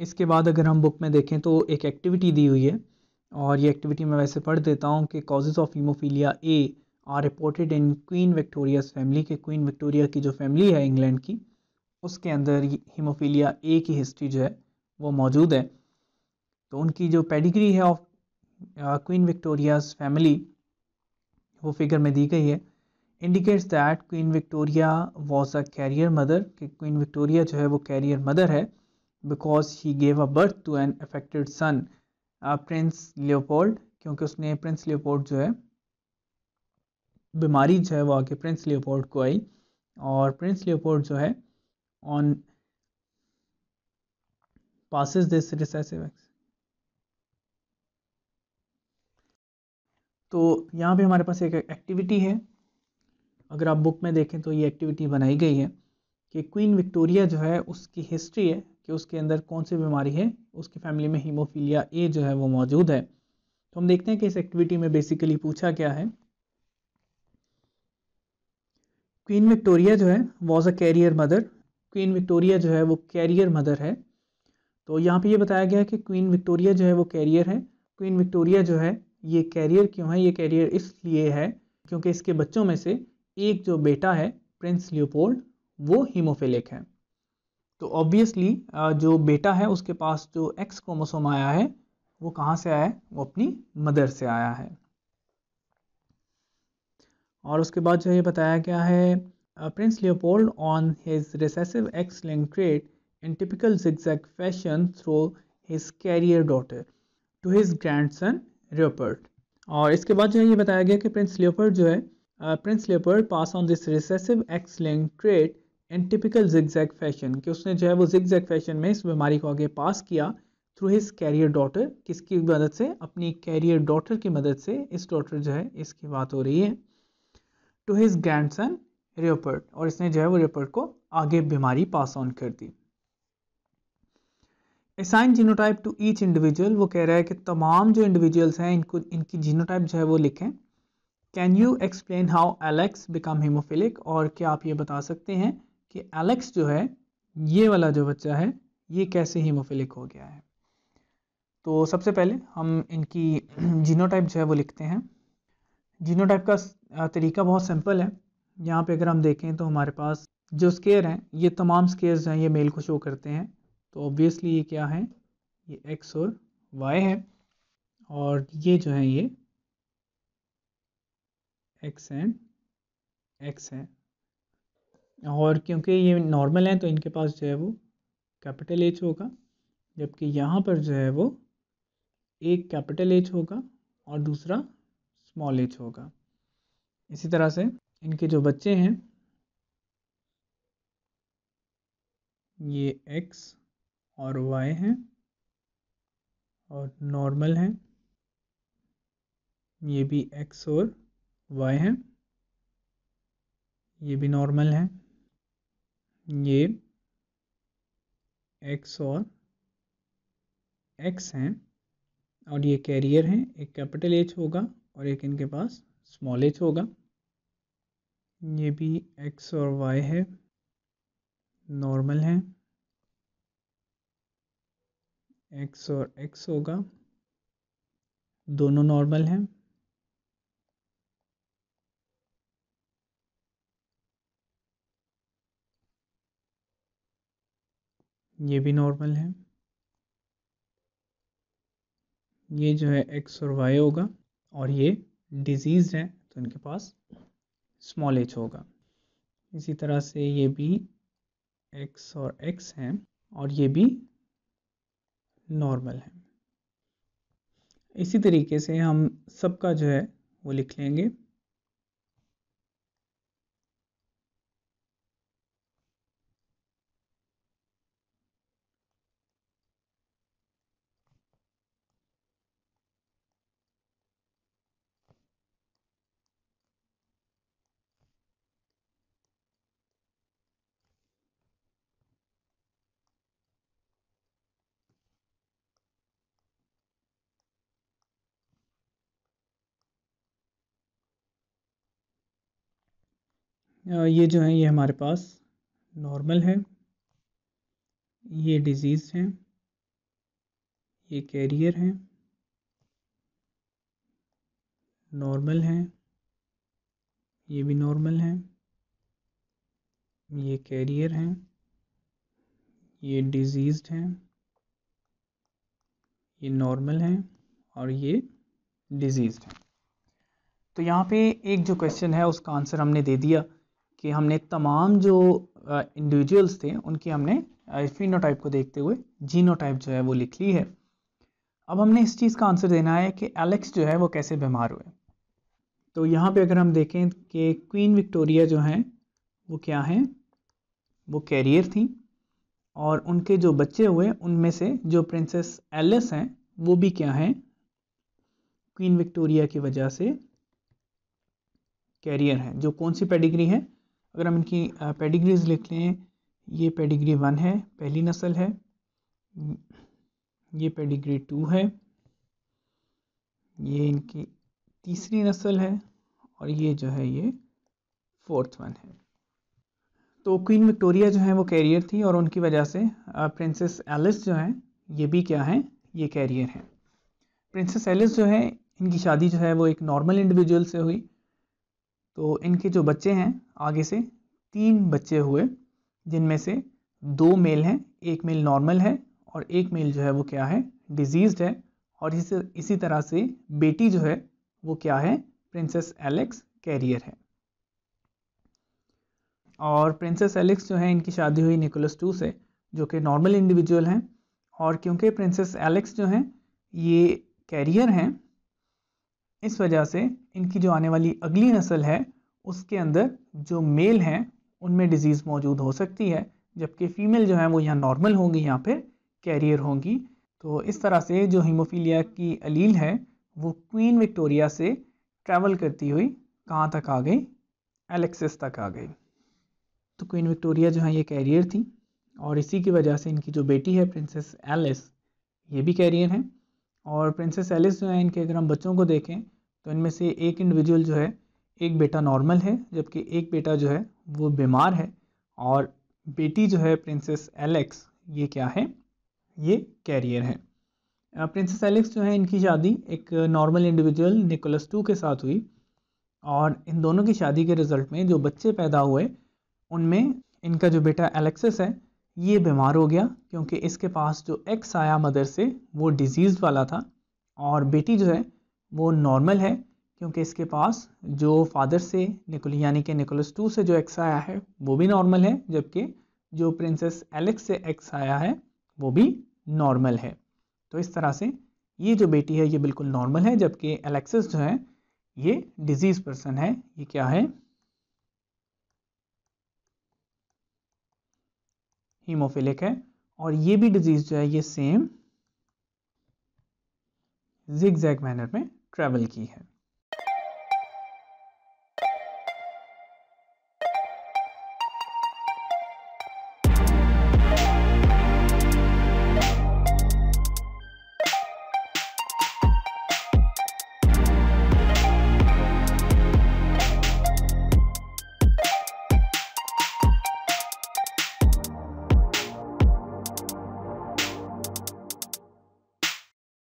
इसके बाद अगर हम बुक में देखें तो एक एक्टिविटी दी हुई है, और ये एक्टिविटी मैं वैसे पढ़ देता हूँ कि causes of haemophilia A R reported in queen Victoria's family, के क्वीन विक्टोरिया की जो फैमिली है इंग्लैंड की, उसके अंदर हीमोफीलिया ए की हिस्ट्री जो है वो मौजूद है। तो उनकी जो पेडिग्री है ऑफ क्वीन विक्टोरियाज फैमिली वो फिगर में दी गई है। Indicates that Queen Victoria was a carrier mother, कि क्वीन विक्टोरिया जो है वो कैरियर मदर है, because she gave a birth to an affected son Prince Leopold, क्योंकि उसने प्रिंस लियोपोल्ड जो है बीमारी जो है वो आके प्रिंस लियोपोल्ड को आई, और प्रिंस लियोपोल्ड जो है on passes this recessive x. तो यहाँ पे हमारे पास एक एक्टिविटी है, अगर आप बुक में देखें तो ये एक्टिविटी बनाई गई है कि क्वीन विक्टोरिया जो है उसकी हिस्ट्री है कि उसके अंदर कौन सी बीमारी है, उसकी फैमिली में हीमोफीलिया ए जो है वो मौजूद है। तो हम देखते हैं कि इस एक्टिविटी में बेसिकली पूछा क्या है। क्वीन विक्टोरिया जो है was a carrier mother, Queen Victoria जो है वो कैरियर मदर है। तो यहाँ पे ये बताया गया है कि क्वीन विक्टोरिया जो है वो कैरियर है। क्वीन विक्टोरिया जो है ये कैरियर क्यों है, ये कैरियर इसलिए है क्योंकि इसके बच्चों में से एक जो बेटा है प्रिंस लियोपोल्ड वो हीमोफिलिक है। तो ऑब्वियसली जो बेटा है उसके पास जो एक्स क्रोमोसोम आया है वो कहाँ से आया है, वो अपनी मदर से आया है। और उसके बाद जो ये बताया गया है Prince Leopold on his recessive x linked trait in typical zigzag fashion through his carrier daughter to his grandson Rupert। और इसके बाद जो है ये बताया गया कि प्रिंस लियोपोल्ड जो है Prince Leopold pass on this recessive x linked trait in typical zigzag fashion, कि उसने जो है वो जिगजैग फैशन में इस बीमारी को आगे पास किया थ्रू हिज कैरियर डॉटर, किसकी मदद से, अपनी कैरियर डॉटर की मदद से। इस डॉटर जो है इसकी बात हो रही है, टू हिज ग्रैंडसन रियोपर्ट, और इसने जो है वो रियोपर्ट को आगे बीमारी पास ऑन कर दी। Assign genotype to each individual, वो कह रहा है कि तमाम जो इंडिविजुअल्स हैं इनको इनकी जीनोटाइप जो है वो लिखें। Can you explain how Alex become haemophilic, और क्या आप ये बता सकते हैं कि एलेक्स जो है ये वाला जो बच्चा है ये कैसे हीमोफिलिक हो गया है। तो सबसे पहले हम इनकी जीनोटाइप जो है वो लिखते हैं। जीनोटाइप का तरीका बहुत सिंपल है। यहाँ पे अगर हम देखें तो हमारे पास जो स्केयर हैं ये तमाम स्केयर्स हैं ये मेल को शो करते हैं। तो ऑब्वियसली ये क्या है, ये एक्स और वाई है, और ये जो है ये एक्स एंड एक्स है। और क्योंकि ये नॉर्मल है तो इनके पास जो है वो कैपिटल एच होगा, जबकि यहाँ पर जो है वो एक कैपिटल एच होगा और दूसरा स्मॉल एच होगा। इसी तरह से इनके जो बच्चे हैं ये एक्स और वाई हैं और नॉर्मल हैं, ये भी एक्स और वाई हैं, ये भी नॉर्मल हैं, ये एक्स और एक्स हैं, और ये कैरियर हैं, एक कैपिटल एच होगा और एक इनके पास स्मॉल एच होगा। ये भी एक्स और वाई है, नॉर्मल है, एक्स और एक्स होगा, दोनों नॉर्मल हैं। ये भी नॉर्मल है, ये जो है एक्स और वाई होगा, और ये डिजीज है तो इनके पास स्मॉल एच होगा। इसी तरह से ये भी एक्स और एक्स हैं और ये भी नॉर्मल है। इसी तरीके से हम सबका जो है वो लिख लेंगे। ये जो है ये हमारे पास नॉर्मल है, ये डिजीज है, ये कैरियर हैं, नॉर्मल हैं, ये भी नॉर्मल हैं, ये कैरियर हैं, ये डिजीज्ड हैं, ये नॉर्मल हैं और ये डिजीज्ड हैं। तो यहाँ पे एक जो क्वेश्चन है उसका आंसर हमने दे दिया कि हमने तमाम जो इंडिविजुअल्स थे उनकी हमने फिनोटाइप को देखते हुए जीनोटाइप जो है वो लिख ली है। अब हमने इस चीज़ का आंसर देना है कि एलेक्स जो है वो कैसे बीमार हुए। तो यहाँ पे अगर हम देखें कि क्वीन विक्टोरिया जो हैं वो क्या हैं, वो कैरियर थी और उनके जो बच्चे हुए उनमें से जो प्रिंसेस एलिस हैं वो भी क्या हैं, क्वीन विक्टोरिया की वजह से कैरियर हैं। जो कौन सी पेडिग्री है, अगर हम इनकी पेडिग्रीज लिख लें, ये पेडिग्री 1 है, पहली नस्ल है, ये पेडिग्री 2 है, ये इनकी तीसरी नस्ल है और ये जो है ये 4th वन है। तो क्वीन विक्टोरिया जो है वो कैरियर थी और उनकी वजह से प्रिंसेस एलिस जो है ये भी क्या है, ये कैरियर हैं। प्रिंसेस एलिस जो है इनकी शादी जो है वो एक नॉर्मल इंडिविजुअल से हुई। तो इनके जो बच्चे हैं आगे से 3 बच्चे हुए, जिनमें से 2 मेल हैं, एक मेल नॉर्मल है और एक मेल जो है वो क्या है, डिजीज्ड है। और इसी तरह से बेटी जो है वो क्या है, प्रिंसेस एलेक्स कैरियर है। और प्रिंसेस एलेक्स जो है इनकी शादी हुई निकोलस 2 से, जो कि नॉर्मल इंडिविजुअल हैं। और क्योंकि प्रिंसेस एलेक्स जो हैं ये कैरियर हैं, इस वजह से इनकी जो आने वाली अगली नस्ल है उसके अंदर जो मेल हैं उनमें डिजीज़ मौजूद हो सकती है, जबकि फ़ीमेल जो है वो यहाँ नॉर्मल होंगी, यहाँ पे कैरियर होंगी। तो इस तरह से जो हीमोफीलिया की अलील है वो क्वीन विक्टोरिया से ट्रैवल करती हुई कहाँ तक आ गई, एलेक्सिस तक आ गई। तो क्वीन विक्टोरिया जो है ये कैरियर थी और इसी की वजह से इनकी जो बेटी है प्रिंसेस एलिस ये भी कैरियर हैं। और प्रिंसेस एलिस जो है इनके अगर हम बच्चों को देखें तो इनमें से एक इंडिविजुअल जो है, एक बेटा नॉर्मल है जबकि एक बेटा जो है वो बीमार है। और बेटी जो है प्रिंसेस एलेक्स ये क्या है, ये कैरियर है। प्रिंसेस एलेक्स जो है इनकी शादी एक नॉर्मल इंडिविजुअल निकोलस 2 के साथ हुई और इन दोनों की शादी के रिजल्ट में जो बच्चे पैदा हुए उनमें इनका जो बेटा एलेक्सिस है ये बीमार हो गया, क्योंकि इसके पास जो एक्स आया मदर से वो डिजीज़ वाला था। और बेटी जो है वो नॉर्मल है, क्योंकि इसके पास जो फादर से यानी कि निकोलस 2 से जो एक्स आया है वो भी नॉर्मल है, जबकि जो प्रिंसेस एलेक्स से एक्स आया है वो भी नॉर्मल है। तो इस तरह से ये जो बेटी है ये बिल्कुल नॉर्मल है, जबकि एलेक्सिस जो है ये डिजीज़ पर्सन है, ये क्या है, हीमोफिलिक है। और ये भी डिजीज़ जो है ये सेम जिगजैग मैनर में ट्रैवल की है।